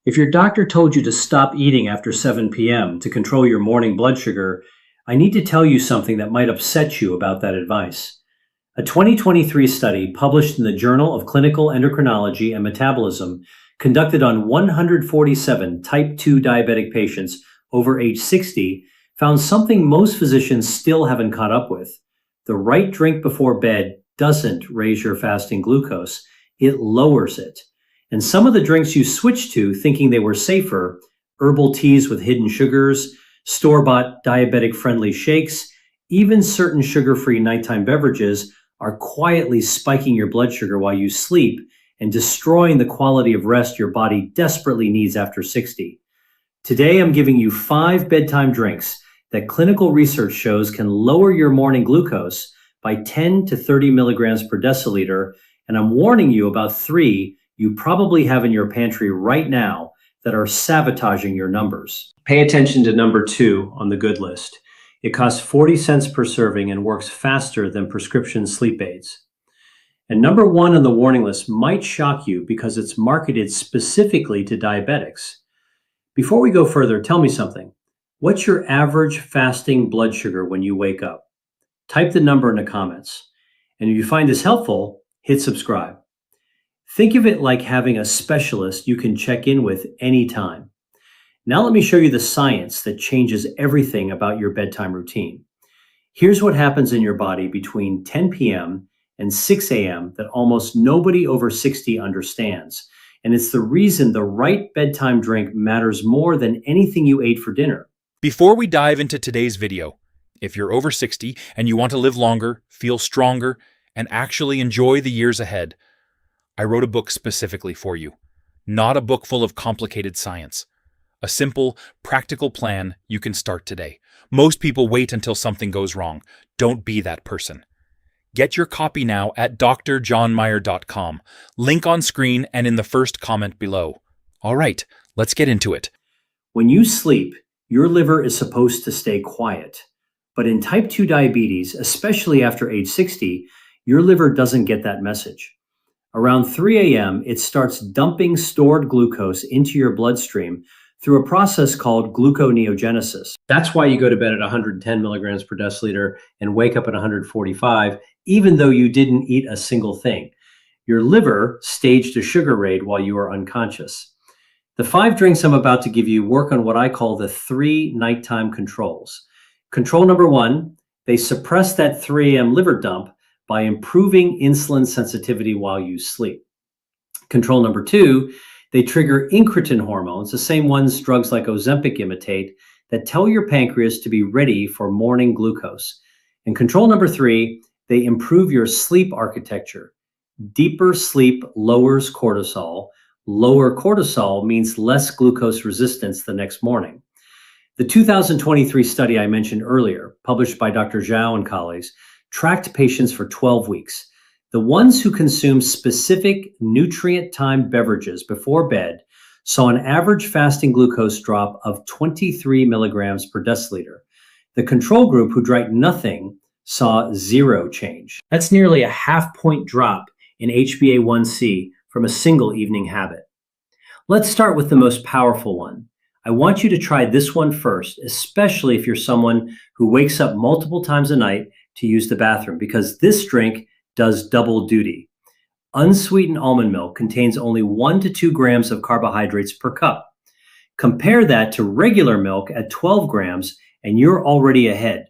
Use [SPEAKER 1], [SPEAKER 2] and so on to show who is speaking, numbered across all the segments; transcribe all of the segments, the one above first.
[SPEAKER 1] If your doctor told you to stop eating after 7 p.m. to control your morning blood sugar, I need to tell you something that might upset you about that advice. A 2023 study published in the Journal of Clinical Endocrinology and Metabolism, conducted on 147 type 2 diabetic patients over age 60, found something most physicians still haven't caught up with. The right drink before bed doesn't raise your fasting glucose, it lowers it. And some of the drinks you switched to thinking they were safer, herbal teas with hidden sugars, store-bought diabetic-friendly shakes, even certain sugar-free nighttime beverages, are quietly spiking your blood sugar while you sleep and destroying the quality of rest your body desperately needs after 60. Today, I'm giving you 5 bedtime drinks that clinical research shows can lower your morning glucose by 10 to 30 milligrams per deciliter, and I'm warning you about 3 you probably have in your pantry right now that are sabotaging your numbers. Pay attention to number 2 on the good list. It costs 40 cents per serving and works faster than prescription sleep aids. And number 1 on the warning list might shock you because it's marketed specifically to diabetics. Before we go further, tell me something. What's your average fasting blood sugar when you wake up? Type the number in the comments. And if you find this helpful, hit subscribe. Think of it like having a specialist you can check in with anytime. Now let me show you the science that changes everything about your bedtime routine. Here's what happens in your body between 10 p.m. and 6 a.m. that almost nobody over 60 understands. And it's the reason the right bedtime drink matters more than anything you ate for dinner.
[SPEAKER 2] Before we dive into today's video, if you're over 60 and you want to live longer, feel stronger, and actually enjoy the years ahead, I wrote a book specifically for you. Not a book full of complicated science. A simple, practical plan you can start today. Most people wait until something goes wrong. Don't be that person. Get your copy now at drjohnmeyer.com. Link on screen and in the first comment below. All right, let's get into it.
[SPEAKER 1] When you sleep, your liver is supposed to stay quiet. But in type 2 diabetes, especially after age 60, your liver doesn't get that message. Around 3 a.m., it starts dumping stored glucose into your bloodstream through a process called gluconeogenesis. That's why you go to bed at 110 milligrams per deciliter and wake up at 145, even though you didn't eat a single thing. Your liver staged a sugar raid while you were unconscious. The 5 drinks I'm about to give you work on what I call the 3 nighttime controls. Control number 1, they suppress that 3 a.m. liver dump by improving insulin sensitivity while you sleep. Control number 2, they trigger incretin hormones, the same ones drugs like Ozempic imitate, that tell your pancreas to be ready for morning glucose. And control number 3, they improve your sleep architecture. Deeper sleep lowers cortisol. Lower cortisol means less glucose resistance the next morning. The 2023 study I mentioned earlier, published by Dr. Zhao and colleagues, tracked patients for 12 weeks. The ones who consumed specific nutrient-timed beverages before bed saw an average fasting glucose drop of 23 milligrams per deciliter. The control group, who drank nothing, saw 0 change. That's nearly a half-point drop in HbA1c from a single evening habit. Let's start with the most powerful one. I want you to try this one first, especially if you're someone who wakes up multiple times a night to use the bathroom, because this drink does double duty. Unsweetened almond milk contains only 1 to 2 grams of carbohydrates per cup. Compare that to regular milk at 12 grams and you're already ahead.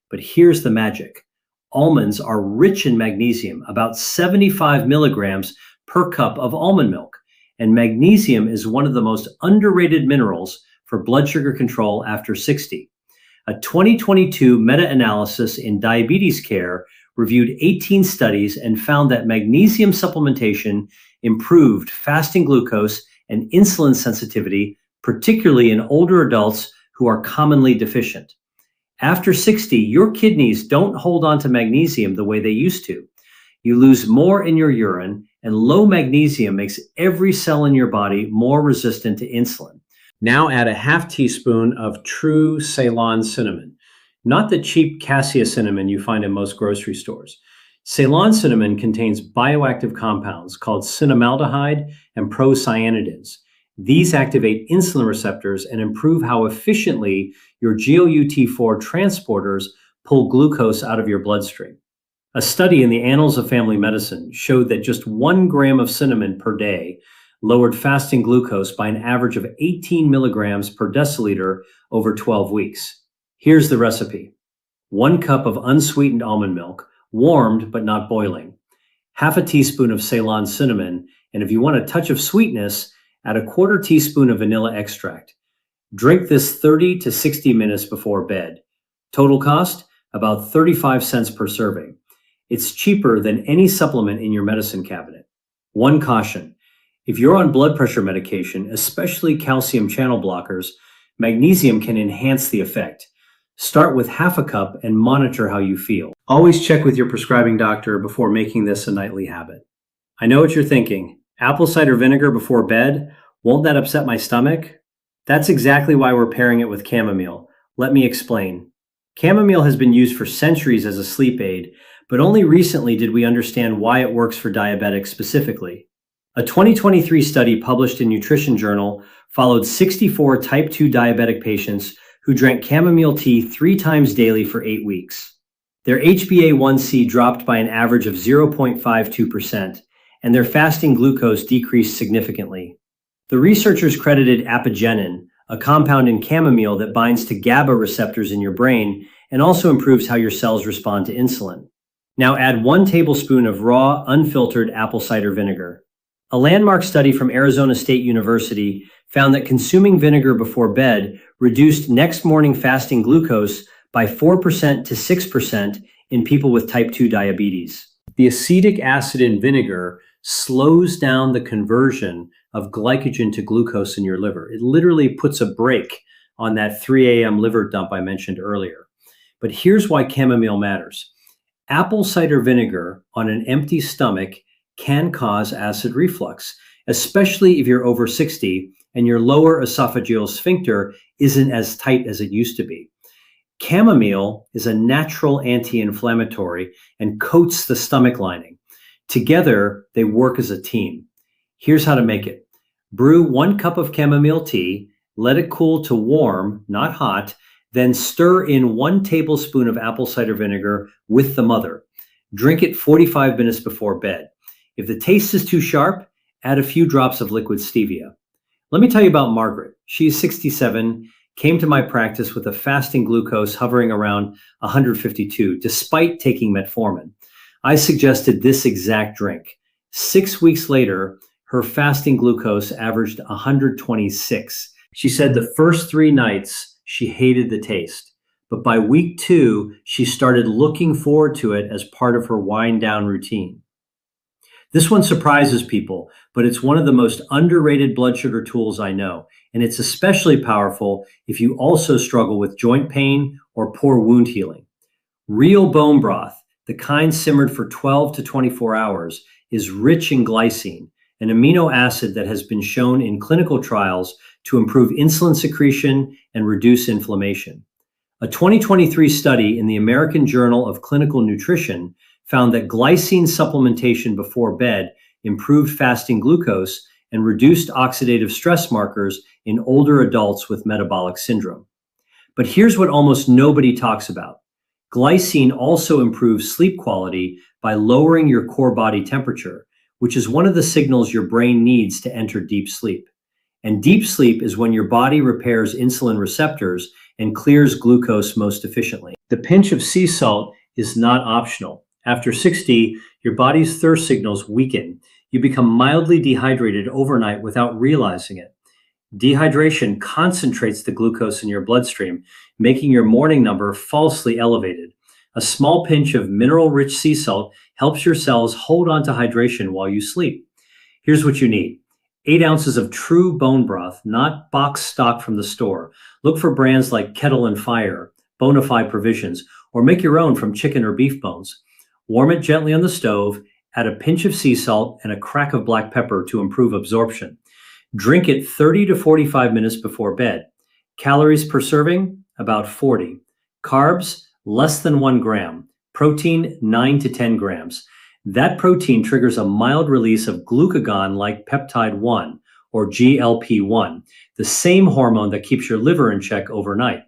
[SPEAKER 1] But here's the magic. Almonds are rich in magnesium, about 75 milligrams per cup of almond milk. And magnesium is one of the most underrated minerals for blood sugar control after 60. A 2022 meta-analysis in diabetes care reviewed 18 studies and found that magnesium supplementation improved fasting glucose and insulin sensitivity, particularly in older adults who are commonly deficient. After 60, your kidneys don't hold on to magnesium the way they used to. You lose more in your urine, and low magnesium makes every cell in your body more resistant to insulin. Now add a half teaspoon of true Ceylon cinnamon, not the cheap cassia cinnamon you find in most grocery stores. Ceylon cinnamon contains bioactive compounds called cinnamaldehyde and procyanidins. These activate insulin receptors and improve how efficiently your GLUT4 transporters pull glucose out of your bloodstream. A study in the Annals of Family Medicine showed that just 1 gram of cinnamon per day lowered fasting glucose by an average of 18 milligrams per deciliter over 12 weeks. Here's the recipe. 1 cup of unsweetened almond milk, warmed but not boiling. Half a teaspoon of Ceylon cinnamon, and if you want a touch of sweetness, add a quarter teaspoon of vanilla extract. Drink this 30 to 60 minutes before bed. Total cost, about 35 cents per serving. It's cheaper than any supplement in your medicine cabinet. One caution: if you're on blood pressure medication, especially calcium channel blockers, magnesium can enhance the effect. Start with half a cup and monitor how you feel. Always check with your prescribing doctor before making this a nightly habit. I know what you're thinking. Apple cider vinegar before bed? Won't that upset my stomach? That's exactly why we're pairing it with chamomile. Let me explain. Chamomile has been used for centuries as a sleep aid, but only recently did we understand why it works for diabetics specifically. A 2023 study published in Nutrition Journal followed 64 type 2 diabetic patients who drank chamomile tea 3 times daily for 8 weeks. Their HbA1c dropped by an average of 0.52%, and their fasting glucose decreased significantly. The researchers credited apigenin, a compound in chamomile that binds to GABA receptors in your brain and also improves how your cells respond to insulin. Now add 1 tablespoon of raw, unfiltered apple cider vinegar. A landmark study from Arizona State University found that consuming vinegar before bed reduced next morning fasting glucose by 4% to 6% in people with type 2 diabetes. The acetic acid in vinegar slows down the conversion of glycogen to glucose in your liver. It literally puts a brake on that 3 a.m. liver dump I mentioned earlier. But here's why chamomile matters. Apple cider vinegar on an empty stomach can cause acid reflux, especially if you're over 60 and your lower esophageal sphincter isn't as tight as it used to be. Chamomile is a natural anti-inflammatory and coats the stomach lining. Together, they work as a team. Here's how to make it. Brew 1 cup of chamomile tea, let it cool to warm, not hot, then stir in 1 tablespoon of apple cider vinegar with the mother. Drink it 45 minutes before bed. If the taste is too sharp, add a few drops of liquid stevia. Let me tell you about Margaret. She's 67, came to my practice with a fasting glucose hovering around 152, despite taking metformin. I suggested this exact drink. 6 weeks later, her fasting glucose averaged 126. She said the first 3 nights, she hated the taste. But by week 2, she started looking forward to it as part of her wind down routine. This one surprises people, but it's one of the most underrated blood sugar tools I know. And it's especially powerful if you also struggle with joint pain or poor wound healing. Real bone broth, the kind simmered for 12 to 24 hours, is rich in glycine, an amino acid that has been shown in clinical trials to improve insulin secretion and reduce inflammation. A 2023 study in the American Journal of Clinical Nutrition found that glycine supplementation before bed improved fasting glucose and reduced oxidative stress markers in older adults with metabolic syndrome. But here's what almost nobody talks about. Glycine also improves sleep quality by lowering your core body temperature, which is one of the signals your brain needs to enter deep sleep. And deep sleep is when your body repairs insulin receptors and clears glucose most efficiently. The pinch of sea salt is not optional. After 60, your body's thirst signals weaken. You become mildly dehydrated overnight without realizing it. Dehydration concentrates the glucose in your bloodstream, making your morning number falsely elevated. A small pinch of mineral-rich sea salt helps your cells hold on to hydration while you sleep. Here's what you need. 8 ounces of true bone broth, not box stock from the store. Look for brands like Kettle and Fire, Bonafide Provisions, or make your own from chicken or beef bones. Warm it gently on the stove, add a pinch of sea salt and a crack of black pepper to improve absorption. Drink it 30 to 45 minutes before bed. Calories per serving, about 40. Carbs, less than 1 gram. Protein, 9 to 10 grams. That protein triggers a mild release of glucagon like peptide 1, or GLP-1, the same hormone that keeps your liver in check overnight.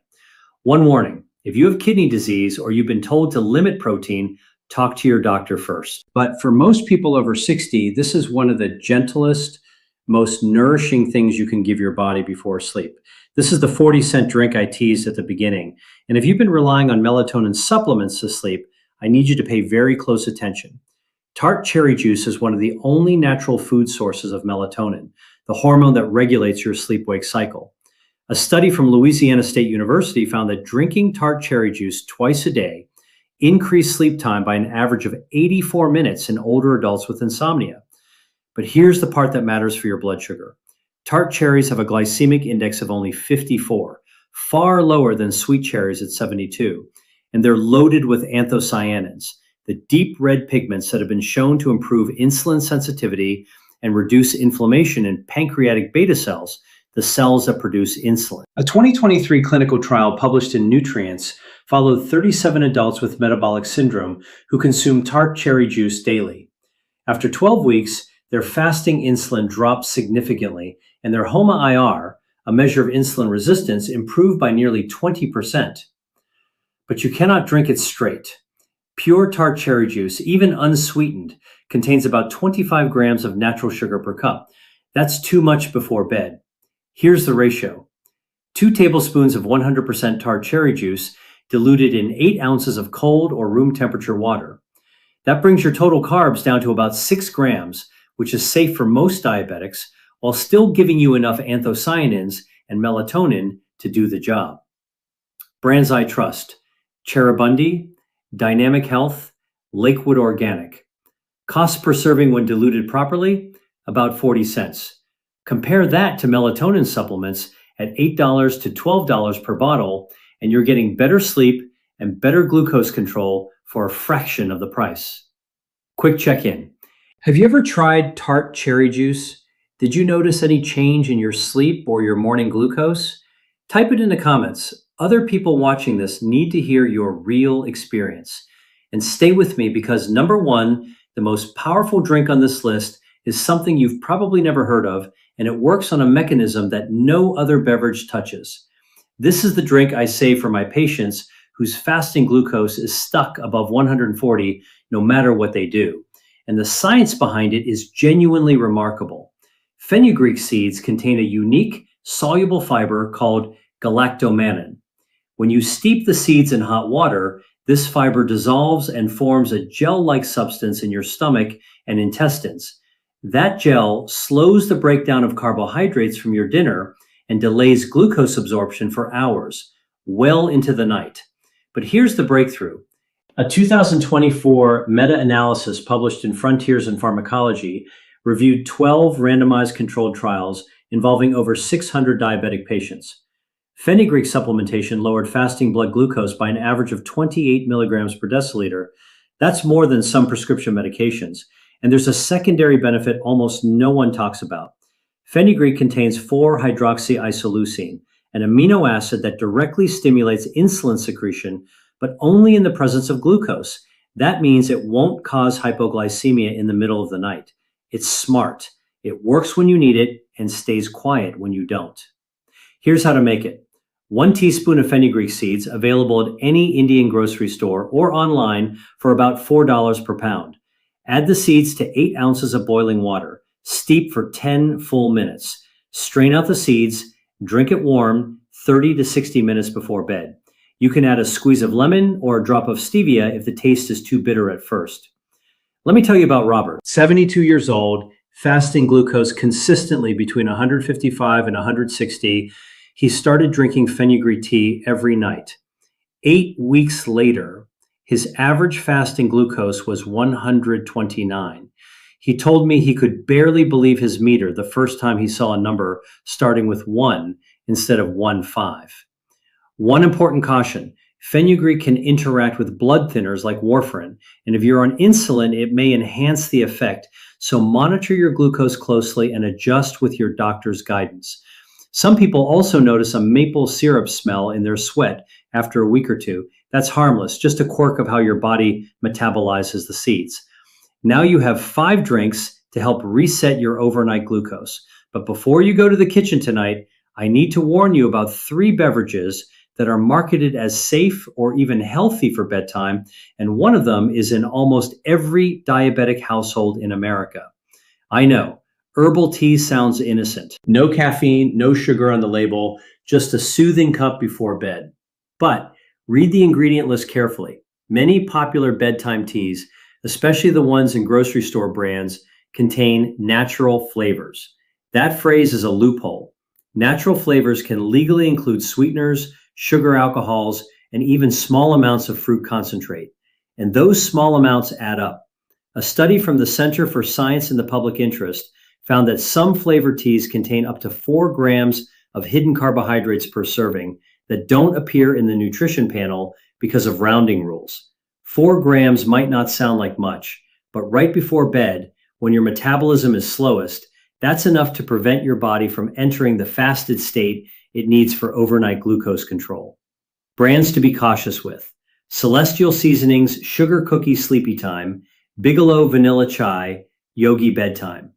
[SPEAKER 1] One warning, if you have kidney disease or you've been told to limit protein, talk to your doctor first. But for most people over 60, this is one of the gentlest, most nourishing things you can give your body before sleep. This is the 40-cent drink I teased at the beginning. And if you've been relying on melatonin supplements to sleep, I need you to pay very close attention. Tart cherry juice is one of the only natural food sources of melatonin, the hormone that regulates your sleep-wake cycle. A study from Louisiana State University found that drinking tart cherry juice twice a day increased sleep time by an average of 84 minutes in older adults with insomnia. But here's the part that matters for your blood sugar. Tart cherries have a glycemic index of only 54, far lower than sweet cherries at 72, and they're loaded with anthocyanins, the deep red pigments that have been shown to improve insulin sensitivity and reduce inflammation in pancreatic beta cells, the cells that produce insulin. A 2023 clinical trial published in Nutrients followed 37 adults with metabolic syndrome who consumed tart cherry juice daily. After 12 weeks, their fasting insulin dropped significantly, and their HOMA-IR, a measure of insulin resistance, improved by nearly 20%. But you cannot drink it straight. Pure tart cherry juice, even unsweetened, contains about 25 grams of natural sugar per cup. That's too much before bed. Here's the ratio. 2 tablespoons of 100% tart cherry juice diluted in 8 ounces of cold or room temperature water. That brings your total carbs down to about 6 grams, which is safe for most diabetics, while still giving you enough anthocyanins and melatonin to do the job. Brands I trust: Cherubundi, Dynamic Health, Lakewood Organic. Cost per serving when diluted properly, about 40 cents. Compare that to melatonin supplements at $8 to $12 per bottle, and you're getting better sleep and better glucose control for a fraction of the price. Quick check-in. Have you ever tried tart cherry juice? Did you notice any change in your sleep or your morning glucose? Type it in the comments. Other people watching this need to hear your real experience. And stay with me because number 1, the most powerful drink on this list is something you've probably never heard of, and it works on a mechanism that no other beverage touches. This is the drink I save for my patients whose fasting glucose is stuck above 140 no matter what they do. And the science behind it is genuinely remarkable. Fenugreek seeds contain a unique soluble fiber called galactomannan. When you steep the seeds in hot water, this fiber dissolves and forms a gel-like substance in your stomach and intestines. That gel slows the breakdown of carbohydrates from your dinner and delays glucose absorption for hours, well into the night. But here's the breakthrough. A 2024 meta-analysis published in Frontiers in Pharmacology reviewed 12 randomized controlled trials involving over 600 diabetic patients. Fenugreek supplementation lowered fasting blood glucose by an average of 28 milligrams per deciliter. That's more than some prescription medications. And there's a secondary benefit almost no one talks about. Fenugreek contains 4-hydroxyisoleucine, an amino acid that directly stimulates insulin secretion, but only in the presence of glucose. That means it won't cause hypoglycemia in the middle of the night. It's smart. It works when you need it and stays quiet when you don't. Here's how to make it. 1 teaspoon of fenugreek seeds, available at any Indian grocery store or online for about $4 per pound. Add the seeds to 8 ounces of boiling water. Steep for 10 full minutes. Strain out the seeds. Drink it warm 30 to 60 minutes before bed. You can add a squeeze of lemon or a drop of stevia if the taste is too bitter at first. Let me tell you about Robert. 72 years old, fasting glucose consistently between 155 and 160. He started drinking fenugreek tea every night. 8 weeks later, his average fasting glucose was 129. He told me he could barely believe his meter the first time he saw a number starting with 1 instead of 15. One important caution: fenugreek can interact with blood thinners like warfarin, and if you're on insulin, it may enhance the effect. So monitor your glucose closely and adjust with your doctor's guidance. Some people also notice a maple syrup smell in their sweat after a week or two. That's harmless, just a quirk of how your body metabolizes the seeds. Now you have 5 drinks to help reset your overnight glucose. But before you go to the kitchen tonight, I need to warn you about three beverages that are marketed as safe or even healthy for bedtime, and one of them is in almost every diabetic household in America. I know, herbal tea sounds innocent. No caffeine, no sugar on the label, just a soothing cup before bed. But read the ingredient list carefully. Many popular bedtime teas, especially the ones in grocery store brands, contain natural flavors. That phrase is a loophole. Natural flavors can legally include sweeteners, sugar alcohols, and even small amounts of fruit concentrate. And those small amounts add up. A study from the Center for Science in the Public Interest found that some flavored teas contain up to 4 grams of hidden carbohydrates per serving that don't appear in the nutrition panel because of rounding rules. 4 grams might not sound like much, but right before bed, when your metabolism is slowest, that's enough to prevent your body from entering the fasted state it needs for overnight glucose control. Brands to be cautious with: Celestial Seasonings Sugar Cookie Sleepy Time, Bigelow Vanilla Chai, Yogi Bedtime.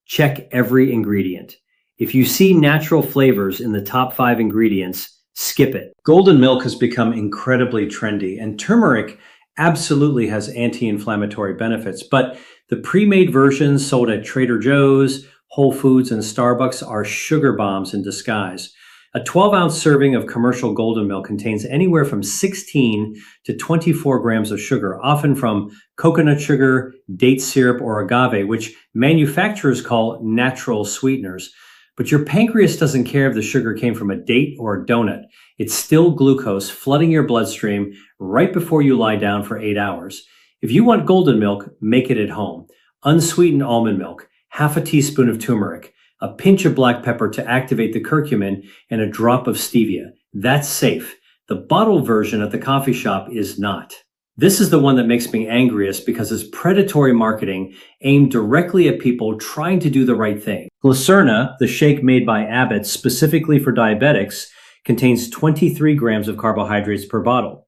[SPEAKER 1] Check every ingredient. If you see natural flavors in the top 5 ingredients, skip it. Golden milk has become incredibly trendy, and turmeric absolutely has anti-inflammatory benefits, but the pre-made versions sold at Trader Joe's, Whole Foods, and Starbucks are sugar bombs in disguise. A 12-ounce serving of commercial golden milk contains anywhere from 16 to 24 grams of sugar, often from coconut sugar, date syrup, or agave, which manufacturers call natural sweeteners. But your pancreas doesn't care if the sugar came from a date or a donut. It's still glucose flooding your bloodstream right before you lie down for 8 hours. If you want golden milk, make it at home. Unsweetened almond milk, half a teaspoon of turmeric, a pinch of black pepper to activate the curcumin, and a drop of stevia. That's safe. The bottled version at the coffee shop is not. This is the one that makes me angriest because it's predatory marketing aimed directly at people trying to do the right thing. Glycerna, the shake made by Abbott specifically for diabetics, contains 23 grams of carbohydrates per bottle.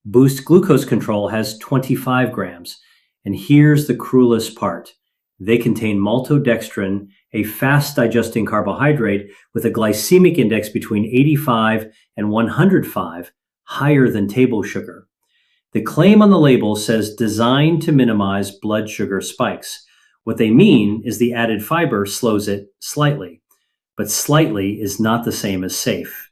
[SPEAKER 1] Boost Glucose Control has 25 grams. And here's the cruelest part. They contain maltodextrin, a fast-digesting carbohydrate with a glycemic index between 85 and 105, higher than table sugar. The claim on the label says designed to minimize blood sugar spikes. What they mean is the added fiber slows it slightly, but slightly is not the same as safe.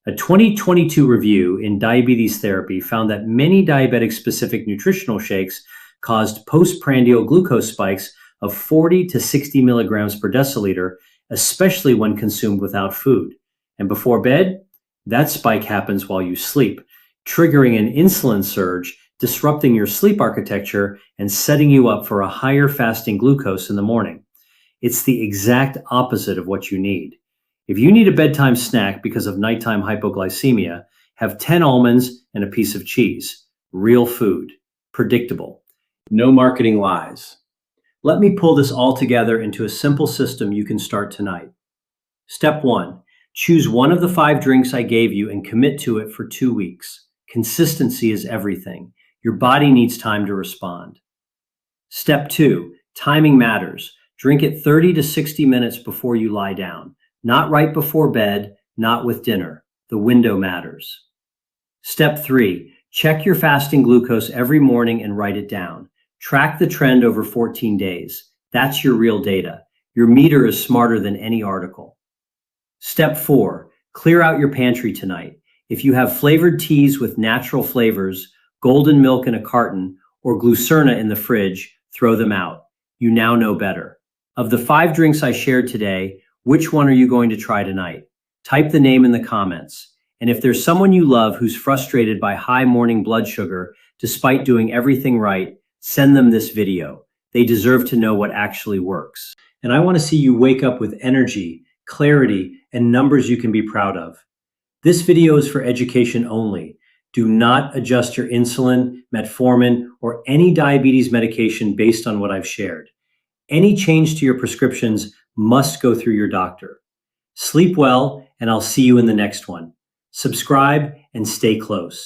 [SPEAKER 1] A 2022 review in Diabetes Therapy found that many diabetic-specific nutritional shakes caused postprandial glucose spikes of 40 to 60 milligrams per deciliter, especially when consumed without food. And before bed, that spike happens while you sleep, triggering an insulin surge, disrupting your sleep architecture, and setting you up for a higher fasting glucose in the morning. It's the exact opposite of what you need. If you need a bedtime snack because of nighttime hypoglycemia, have 10 almonds and a piece of cheese. Real food. Predictable. No marketing lies. Let me pull this all together into a simple system you can start tonight. Step 1. Choose one of the 5 drinks I gave you and commit to it for 2 weeks. Consistency is everything. Your body needs time to respond. Step 2. Timing matters. Drink it 30 to 60 minutes before you lie down. Not right before bed, not with dinner. The window matters. Step 3. Check your fasting glucose every morning and write it down. Track the trend over 14 days. That's your real data. Your meter is smarter than any article. Step 4. Clear out your pantry tonight. If you have flavored teas with natural flavors, golden milk in a carton, or glucerna in the fridge, throw them out. You now know better. Of the 5 drinks I shared today, which one are you going to try tonight? Type the name in the comments. And if there's someone you love who's frustrated by high morning blood sugar despite doing everything right, send them this video. They deserve to know what actually works. And I want to see you wake up with energy, clarity, and numbers you can be proud of. This video is for education only. Do not adjust your insulin, metformin, or any diabetes medication based on what I've shared. Any change to your prescriptions must go through your doctor. Sleep well, and I'll see you in the next one. Subscribe and stay close.